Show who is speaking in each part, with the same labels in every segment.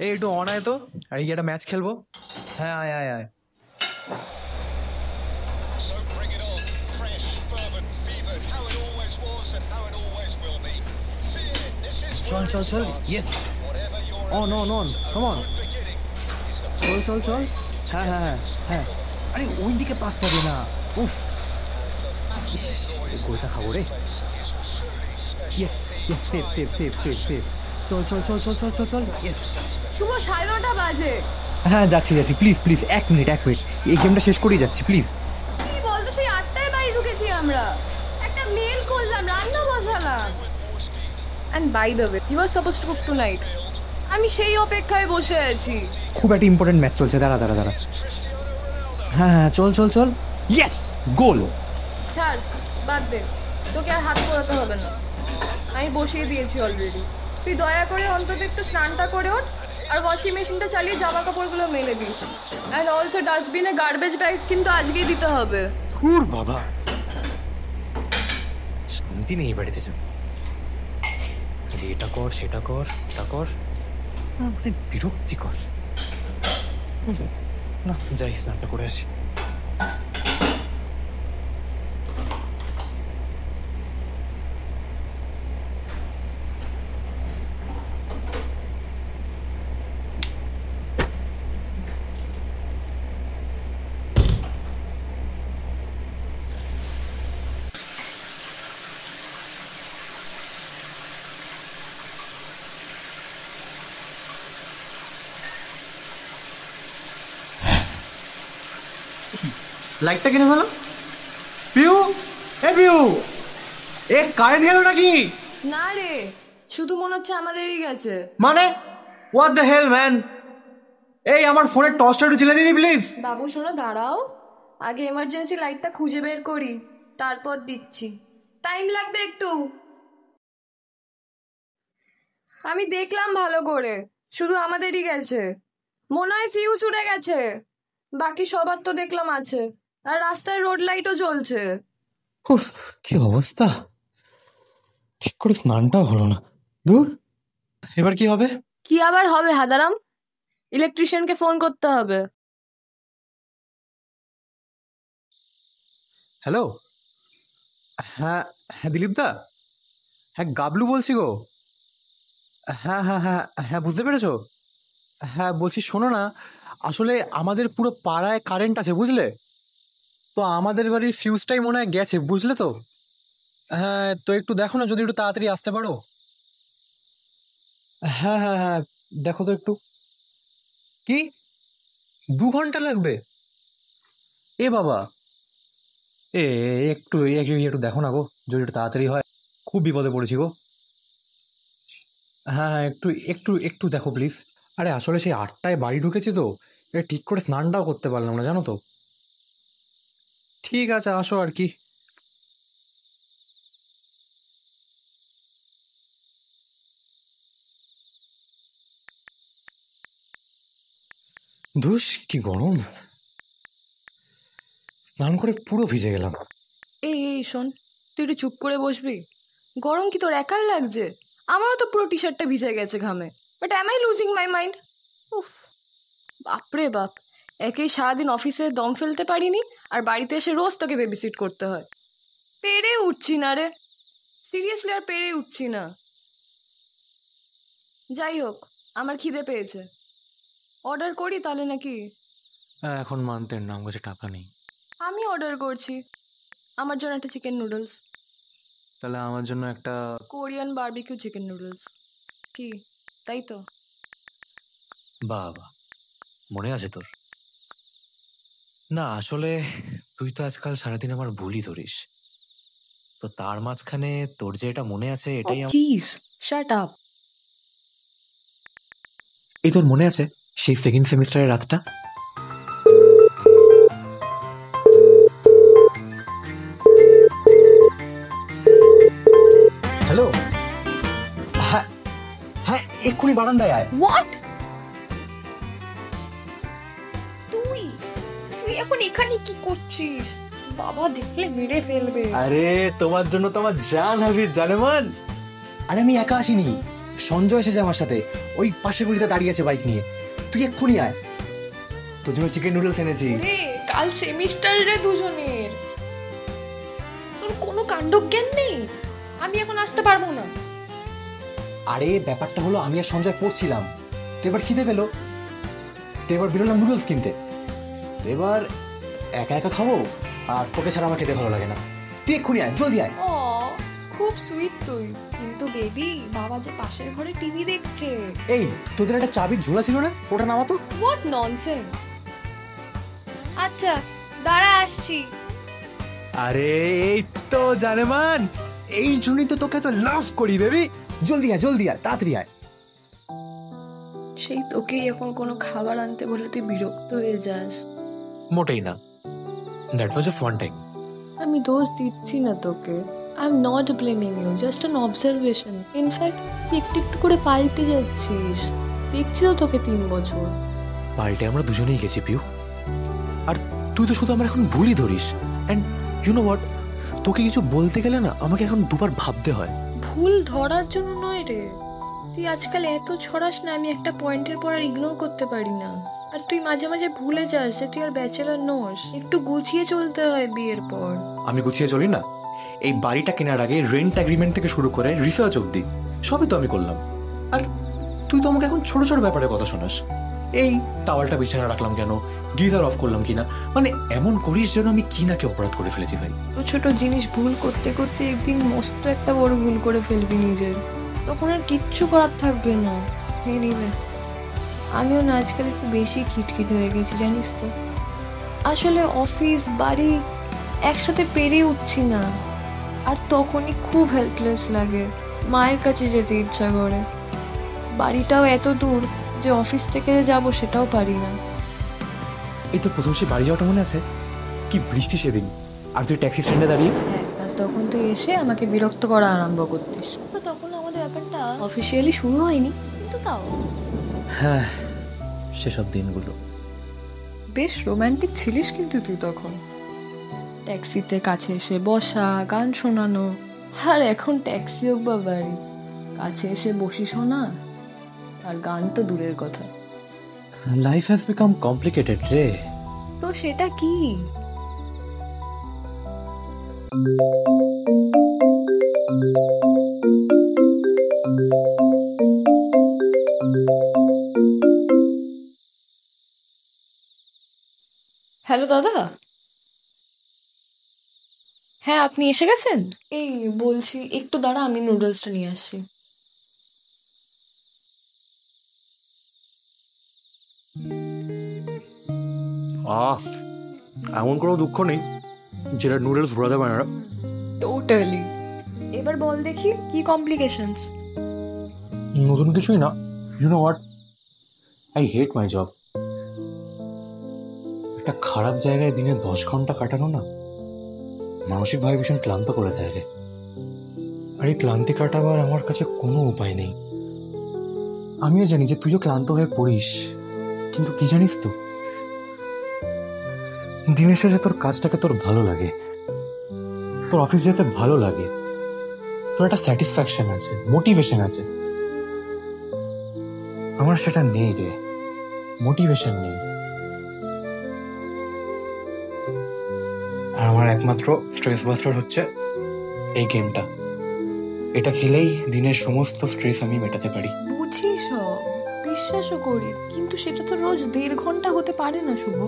Speaker 1: এই একটু অন আয় তো, আর এই একটা ম্যাচ খেলবো। হ্যাঁ আয় আয় আয়। চল চল চল, yes, on on on, come on, চল চল চল। হ্যাঁ হ্যাঁ হ্যাঁ হ্যাঁ, আরে ওই দিকে পাসটা দে না। উফ, ইস, এই গোলটা খাবো রে। Yes yes, save save save save save. চল চল চল চল চল চল চল, ইয়েস।
Speaker 2: শুভ 9:30 বাজে।
Speaker 1: হ্যাঁ যাচ্ছি যাচ্ছি, প্লিজ প্লিজ, এক মিনিট এক মিনিট, এই গেমটা শেষ করেই যাচ্ছি প্লিজ।
Speaker 2: কি বলতো, সেই 8টায় বাড়ি ঢুকেছি আমরা, একটা মেল করলাম, রান্না বসালাম। And by the way, you are supposed to cook tonight. আমি সেই অপেক্ষায় বসে আছি।
Speaker 1: খুব একটা ইম্পর্টেন্ট ম্যাচ চলছে, দাঁড়া দাঁড়া দাঁড়া। হ্যাঁ হ্যাঁ চল চল চল, ইয়েস, গোল।
Speaker 2: ছাড়, বাদ দে, তোকে আর হাত পোড়াতে হবে না, আমি বসিয়ে দিয়েছি অলরেডি। তুই দয়া করে অন্তত একটু স্নানটা করে ওঠ, আর ওয়াশিং মেশিনটা চালিয়ে জামা কাপড়গুলো মেলে দিস। অ্যান্ড অলসো ডাস্টবিনে গার্বেজ ব্যাগ কিন্তু আজকেই দিতে হবে।
Speaker 1: ধুর বাবা, শান্তি নেই বাড়িতে। চল, খালি এটা কর সেটা কর এটা কর, মানে বিরক্তিকর। না যাই, স্নানটা করে আসি। লাইটটা কিনে ফেলো পিউ। এ পিউ, এ কারেন্ট গেল নাকি?
Speaker 2: না রে, শুধু মনে হচ্ছে আমাদেরই গেছে।
Speaker 1: মানে হোয়াট দ্য হেল ম্যান। এই আমার ফোনের টর্চটা একটু জ্বেলে দিবি প্লিজ।
Speaker 2: বাবু শোনো, দাঁড়াও, আগে এমার্জেন্সি লাইটটা খুঁজে বের করি, তারপর দিচ্ছি। টাইম লাগবে একটু। আমি দেখলাম ভালো করে, শুধু আমাদেরই গেছে। মনে হয় ফিউজ উড়ে গেছে, বাকি সবার তো দেখলাম আছে। আর রাস্তায় রোড লাইটও জ্বলছে।
Speaker 1: উফ, কি অবস্থা, ঠিক করে স্নানটাও হলো না। দূর, এবার কি হবে?
Speaker 2: কি আবার হবে হাদারাম, ইলেকট্রিশিয়ানকে ফোন করতে হবে।
Speaker 1: হ্যালো, হ্যাঁ হ্যাঁ দিলীপ দা, হ্যাঁ গাবলু বলছি গো। হ্যাঁ হ্যাঁ হ্যাঁ হ্যাঁ, বুঝতে পেরেছো? হ্যাঁ বলছি শোনো না, আসলে আমাদের পুরো পাড়ায় কারেন্ট আছে বুঝলে, তো আমাদের বাড়ির ফিউজটাই মনে হয় গেছে, বুঝলে তো। হ্যাঁ তো একটু দেখো না, যদি একটু তাড়াতাড়ি আসতে পারো। হ্যাঁ হ্যাঁ হ্যাঁ, দেখো তো একটু। কি, 2 ঘন্টা লাগবে? এ বাবা, এ একটু একটু একটু দেখো না গো, যদি একটু তাড়াতাড়ি হয়, খুব বিপদে পড়েছি গো। হ্যাঁ হ্যাঁ, একটু একটু একটু দেখো প্লিজ। আরে আসলে সেই 8টায় বাড়ি ঢুকেছি তো, এটা ঠিক করে স্নানটাও করতে পারলাম না জানো তো। ঠিক আছে, আসো আর কি। ধুস, কি গরম, স্নান করে পুরো ভিজে গেলাম।
Speaker 2: এই এই শোন, তুই একটু চুপ করে বসবি? গরম কি তোর একার লাগছে? আমারও তো পুরো টি শার্টটা ভিজে গেছে ঘামে। But am I losing my mind? উফ, বাপরে বাপ, একেই সারাদিন অফিসে দম ফেলতে পারিনি, আর বাড়িতে এসে রোজ তোকে বেবিসিট করতে হয়। পেরে উঠছি না রে, সিরিয়াসলি আর পেরে উঠছি না। যাই হোক, আমার খিদে পেয়েছে, অর্ডার করি তাহলে নাকি?
Speaker 1: এখন মান্থের নাম কাছে টাকা নেই।
Speaker 2: আমি অর্ডার করছি, আমার জন্য একটা চিকেন নুডলস।
Speaker 1: তাহলে আমার জন্য একটা
Speaker 2: কোরিয়ান বারবিকিউ চিকেন নুডলস। কি, তাই তো?
Speaker 1: বাবা, মনে আছে তোর? না আসলে তুই তো আজকাল সারাদিন আমার ভুলই ধরিস, তো তার মাঝখানে তোর যে এটা মনে আছে এটাই
Speaker 2: প্লিজ শাট আপ।
Speaker 1: এই তোর মনে আছে সেই সেকেন্ড সেমিস্টারের রাতটা? হ্যালো, হ্যাঁ হ্যাঁ, এক্ষুনি বারান্দায় আয়।
Speaker 2: হোয়াট? তুই তুই এখন এখানে কি করছিস? বাবা দেখলে মেরে ফেলবে।
Speaker 1: আরে তোমার জন্য তো আমার জান হাজির, জানেমান। আরে আমি একা আসিনি, সঞ্জয় এসেছে আমার সাথে, ওই পাশের গলিতে দাঁড়িয়ে আছে বাইক নিয়ে। তুই এক্ষুনি আয়, তোর জন্য চিকেন নুডলস এনেছি।
Speaker 2: রে কাল সেমিস্টার রে দুজনের, তোর কোনো কাণ্ডজ্ঞান নেই। আমি এখন আসতে পারবো না।
Speaker 1: আরে ব্যাপারটা হলো, আমি আর সঞ্জয় পড়ছিলাম, তো এবার খিদে পেলো, তো এবার বেরোলাম নুডলস কিনতে। তো এবার একা একা খাবো, আর তোকে ছাড়া আমার খেতে ভালো লাগে না। তুই এক্ষুনি আয়, জলদি আয়।
Speaker 2: ও খুব সুইট তুই, কিন্তু বেবি বাবা যে পাশের ঘরে টিভি দেখছে।
Speaker 1: এই তোদের একটা চাবির ঝোলা ছিল না, ওটা নামাতো।
Speaker 2: What nonsense. আচ্ছা দাঁড়া আসছি।
Speaker 1: আরে এই তো জানেমান, এই জন্যই তো তোকে তো লাভ করি বেবি। জলদি আয়, জলদি আয়, তাড়াতাড়ি আয়।
Speaker 2: সেই তোকেই এখন কোনো খাবার আনতে বলে তুই বিরক্ত হয়ে যাস।
Speaker 1: মোটেই না, that was just one time.
Speaker 2: আমি দোষ দিচ্ছি না তোকে, I am not blaming you, just an observation. In fact তুই একটু একটু করে পাল্টে যাচ্ছিস, দেখছি তো তোকে 3 বছর।
Speaker 1: পাল্টে আমরা দুজনেই গেছি পিউ, আর তুই তো শুধু আমার এখন ভুলই ধরিস। অ্যান্ড ইউ নো হোয়াট, তোকে কিছু বলতে গেলে না আমাকে এখন দুবার ভাবতে হয়।
Speaker 2: ভুল ধরার জন্য নয় রে, তুই আজকাল এত ছড়াস না, আমি একটা পয়েন্টের পর আর ইগনোর করতে পারি না। আর তুই মাঝে মাঝে ভুলে যাস যে তুই আর ব্যাচেলর নোস, একটু গুছিয়ে চলতে হয় বিয়ের পর।
Speaker 1: আমি গুছিয়ে চলি না? এই বাড়িটা কেনার আগে রেন্ট এগ্রিমেন্ট থেকে শুরু করে রিসার্চ অবধি সবই তো আমি করলাম। আর তুই তো আমাকে এখন ছোট ছোট ব্যাপারে কথা শোনাস। এই টাওয়ালটা বিছানা রাখলাম কেন, গিজার অফ করলাম কিনা, মানে এমন করিস যেন আমি কি না কি অপরাধ করে ফেলেছি ভাই।
Speaker 2: ছোট ছোট জিনিস ভুল করতে করতে একদিন মস্ত একটা বড় ভুল করে ফেলবি নিজের, তখন আর কিচ্ছু করার থাকবে না। এনিওয়ে, আমিও না আজকাল একটু বেশি খিটখিট হয়ে গেছি জানিস তো। আসলে অফিস বাড়ি একসাথে পেরিয়ে উঠছি না, আর তখনই খুব হেল্পলেস লাগে, মায়ের কাছে যেতে ইচ্ছা করে। বাড়িটাও এত দূর যে অফিস থেকে যাব সেটাও পারি না।
Speaker 1: এই তো প্রথম সে বাড়ি যাওয়াটা মনে আছে, কি বৃষ্টি সেদিন, আর তুই ট্যাক্সি স্ট্যান্ডে দাঁড়িয়ে।
Speaker 2: হ্যাঁ, আর তখন তুই এসে আমাকে বিরক্ত করা আরম্ভ করতিস। তো তখন আমাদের ব্যাপারটা অফিসিয়ালি শুরু হয়নি, কিন্তু তাও
Speaker 1: হ্যাঁ, সেসব দিনগুলো
Speaker 2: বেশ রোমান্টিক ছিলিস কিন্তু তুই তখন। ট্যাক্সিতে কাছে এসে বসা, গান শোনানো। আর এখন ট্যাক্সি হোক বা বাড়ি, কাছে এসে বসি শোনা, আর গান তো দূরের কথা।
Speaker 1: লাইফ হ্যাজ বিকাম কমপ্লিকেটেড রে।
Speaker 2: তো সেটা কি? হ্যালো দাদা। হ্যাঁ, আপনি এসে গেছেন? এই বলছি একটু দাঁড়া, আমি নুডলসটা নিয়ে আসছি।
Speaker 1: এমন কোনো দুঃখ নেই যেটা নুডলস ঘোরাতে পারে না।
Speaker 2: টোটালি। এবার বল দেখি কি কমপ্লিকেশনস?
Speaker 1: নতুন কিছুই না, you know what, I hate my job. একটা খারাপ জায়গায় দিনে 10 ঘন্টা কাটানো না মানসিকভাবে ভীষণ ক্লান্ত করে দেয় রে। আর এই ক্লান্তি কাটাবার আমার কাছে কোনো উপায় নেই। আমিও জানি যে তুইও ক্লান্ত হয়ে পড়িস, কিন্তু কি জানিস তো, দিনের শেষে তোর কাজটাকে তোর ভালো লাগে, তোর অফিস যেতে ভালো লাগে, তোর একটা স্যাটিসফ্যাকশন আছে, মোটিভেশন আছে। আমার সেটা নেই রে, মোটিভেশন নেই। আর আমার একমাত্র স্ট্রেস বাস্টার হচ্ছে এই গেমটা। এটা খেলেই দিনের সমস্ত স্ট্রেস আমি মেটাতে পারি।
Speaker 2: বুঝি সব, বিশ্বাসও করি, কিন্তু সেটা তো রোজ 1.5 ঘন্টা হতে পারে না শুভ।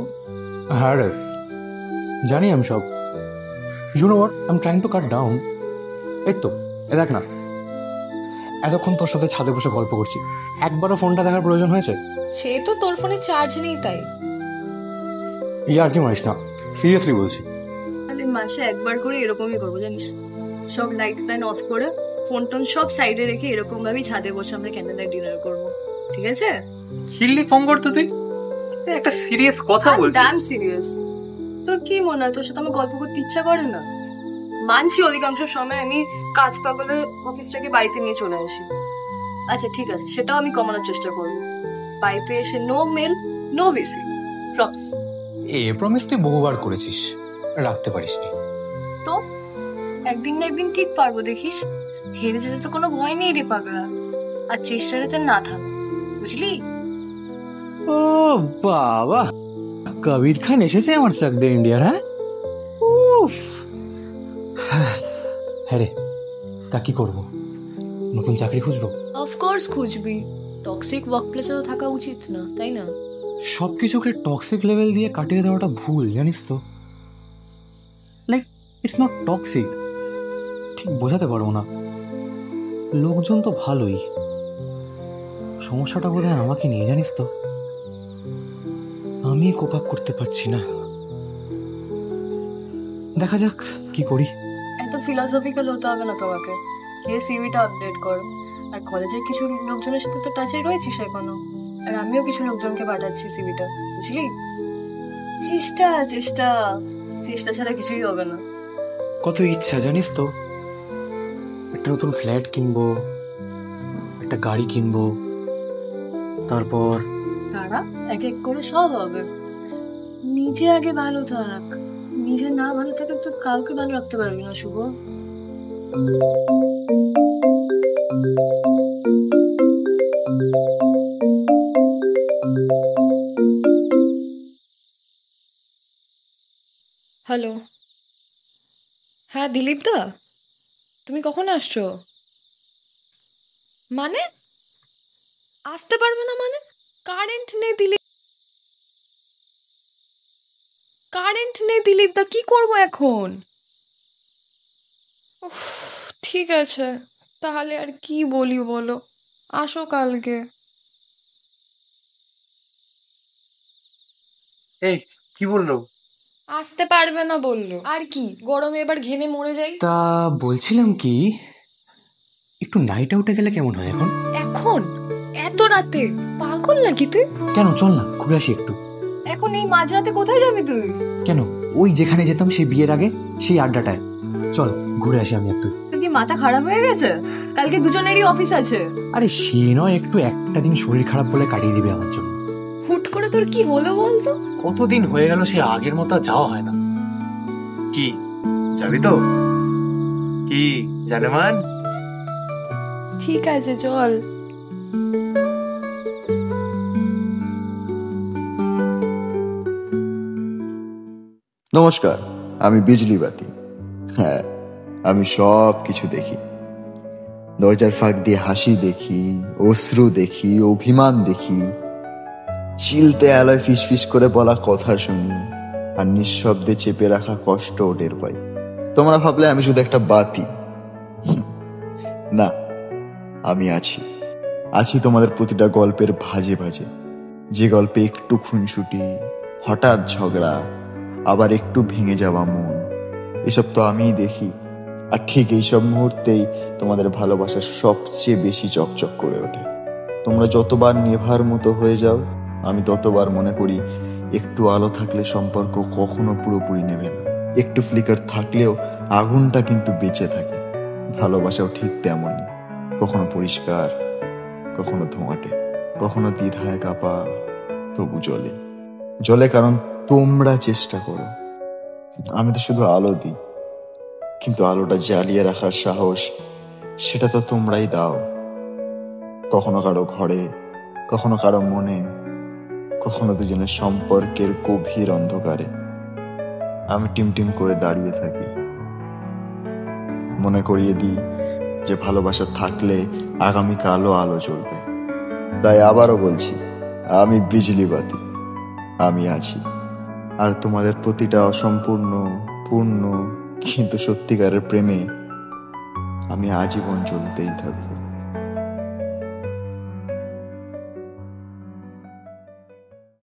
Speaker 1: হ্যাঁ রে, জানি আমি সব। You know what, I am trying to cut down. এই তো দেখ না, এতক্ষণ তোর সাথে ছাদে বসে গল্প করছি, একবারও ফোনটা দেখার প্রয়োজন হয়েছে?
Speaker 2: সে তো তোর ফোনে চার্জ নেই তাই।
Speaker 1: আর কি মারিস না, সিরিয়াসলি বলছি।
Speaker 2: তাহলে মাসে একবার করে এরকমই করবো জানিস, সব লাইট লাইন অফ করে ফোন টোন সব সাইডে রেখে এরকম ভাবেই ছাদে বসে আমরা ক্যান্ডেল লাইট ডিনার করবো, ঠিক আছে?
Speaker 3: খিল্লি ফোন করতো তুই, একটা সিরিয়াস কথা বলছিস।
Speaker 2: Damn serious. তোর কি মনে হয় তোর সাথে আমার গল্প করতে ইচ্ছা করে না? মানছি অধিকাংশ সময় আমি কাজ পাগলে অফিস থেকে বাড়িতে নিয়ে চলে আসি। আচ্ছা ঠিক আছে, সেটাও আমি কমানোর চেষ্টা করবো। বাড়িতে এসে no mail, no VC, promise.
Speaker 1: এ প্রমিস তুই বহুবার করেছিস, রাখতে পারিসনি।
Speaker 2: তো একদিন না একদিন ঠিক পারবো দেখিস, হেরে যেতে তো কোনো ভয় নেই রে পাগলা। আর চেষ্টাটা যেন না থাক, বুঝলি?
Speaker 1: ও বাবা, কবির খান এসেছে আমার চাক দে ইন্ডিয়ার। হ্যাঁ, উফ। হ্যাঁ রে, তা কি করবো? নতুন চাকরি খুঁজবো?
Speaker 2: অফকোর্স খুঁজবি, টক্সিক ওয়ার্কপ্লেসে তো থাকা উচিত না, তাই না?
Speaker 1: সবকিছুকে টক্সিক লেভেল দিয়ে কাটিয়ে দেওয়াটা ভুল, জানিস তো। লাইক ইটস নট টক্সিক, ঠিক বোঝাতে পারবো না। লোকজন তো ভালোই, সমস্যাটা বোধহয় আমাকে নিয়ে, জানিস তো। আমি কোপ আপ করতে পারছি না। দেখা যাক কি করি।
Speaker 2: এত ফিলসফিক্যাল হতে হবে না তোমাকে, গিয়ে সিভিটা আপডেট কর। আর কলেজের কিছু লোকজনের সাথে তো টাচে রয়েছিস এখনো, আর আমিও কিছু লোকজনকে পাঠাচ্ছি সিভিটা, বুঝলি? চেষ্টা চেষ্টা চেষ্টা ছাড়া কিছুই হবে না।
Speaker 1: কত ইচ্ছা জানিস তো, একটা নতুন ফ্ল্যাট কিনবো, একটা গাড়ি কিনবো, তারপর
Speaker 2: তারা এক এক করে সব হবে। নিজে আগে ভালো থাক, নিজে না ভালো থাকলে তো কাউকে ভালো রাখতে পারবি না শুভ। হ্যালো, হ্যাঁ দিলীপ দা, তুমি কখন আসছো? মানে আসতে পারবে না মানে? কারেন্ট নেই দিলীপ, কারেন্ট নেই দিলীপ দা, কি করবো এখন? উফ, ঠিক আছে তাহলে আর কি বলি বলো, আসো কালকে।
Speaker 3: এই কি বললো?
Speaker 2: আসতে পারবে না বললো, আর কি, গরমে এবার ঘেমে মরে যাই।
Speaker 1: তা বলছিলাম কি, একটু নাইট আউটে গেলে কেমন হয় এখন?
Speaker 2: এখন এত রাতে? পাগল নাকি তুই?
Speaker 1: কেন, চল না ঘুরে আসি একটু।
Speaker 2: এখন এই মাঝরাতে কোথায় যাবি তুই?
Speaker 1: কেন, ওই যেখানে যেতাম সেই বিয়ের আগে, সেই আড্ডাটায়। চল ঘুরে আসি আমি আর তুই।
Speaker 2: তুই কি মাথা খারাপ হয়ে গেছে? কালকে দুজনেরই অফিস আছে।
Speaker 1: আরে সে নয়, একটু একটা দিন শরীর খারাপ বলে কাটিয়ে দিবে আমার জন্য।
Speaker 2: হুট করে তোর কি হলো বলতো?
Speaker 3: কতদিন হয়ে গেল, সে আগের মতো আর যাওয়া হয় না। কি যাবি তো? কি জানেমান?
Speaker 2: ঠিক আছে চল।
Speaker 4: নমস্কার, আমি বিজলি বাতি। হ্যাঁ, আমি সব কিছু দেখি। দরজার ফাঁক দিয়ে হাসি দেখি, অশ্রু দেখি, অভিমান দেখি, চিলতে আলোয় ফিসফিস করে বলা কথা শুনি, আর নিঃশব্দে চেপে রাখা কষ্ট টের পাই। তোমরা ভাবলে আমি শুধু একটা বাতি। না, আমি আছি তোমাদের প্রতিটা গল্পের ভাজে ভাজে। যে গল্পে একটু খুনসুটি, হঠাৎ ঝগড়া, আবার একটু ভেঙে যাওয়া মন, এসব তো আমিই দেখি। আর ঠিক এইসব মুহূর্তেই তোমাদের ভালোবাসা সবচেয়ে বেশি চকচক করে ওঠে। তোমরা যতবার নেভার মতো হয়ে যাও, আমি ততবার মনে করি একটু আলো থাকলে সম্পর্ক কখনো পুরোপুরি নেবে না। একটু ফ্লিকার থাকলেও আগুনটা কিন্তু বেঁচে থাকে। ভালোবাসাও ঠিক তেমনই, কখনো পরিষ্কার, কখনো ধোঁয়াটে, কখনো দ্বিধায় কাঁপা, তবু জ্বলে কারণ তোমরা চেষ্টা করো। আমি তো শুধু আলো দিই, কিন্তু আলোটা জ্বালিয়ে রাখার সাহস সেটা তো তোমরাই দাও। কখনো কারো ঘরে, কখনো কারো মনে, কখনো দুজনের সম্পর্কের গভীর অন্ধকারে আমি টিমটিম করে দাঁড়িয়ে থাকি। মনে করিয়ে দিই যে ভালোবাসা থাকলে আগামীকালও আলো জ্বলবে। তাই আবারও বলছি, আমি বিজলি বাতি, আমি আছি। আর তোমাদের প্রতিটা অসম্পূর্ণ, পূর্ণ কিন্তু সত্যিকারের প্রেমে আমি আজীবন জ্বলতেই থাকবো।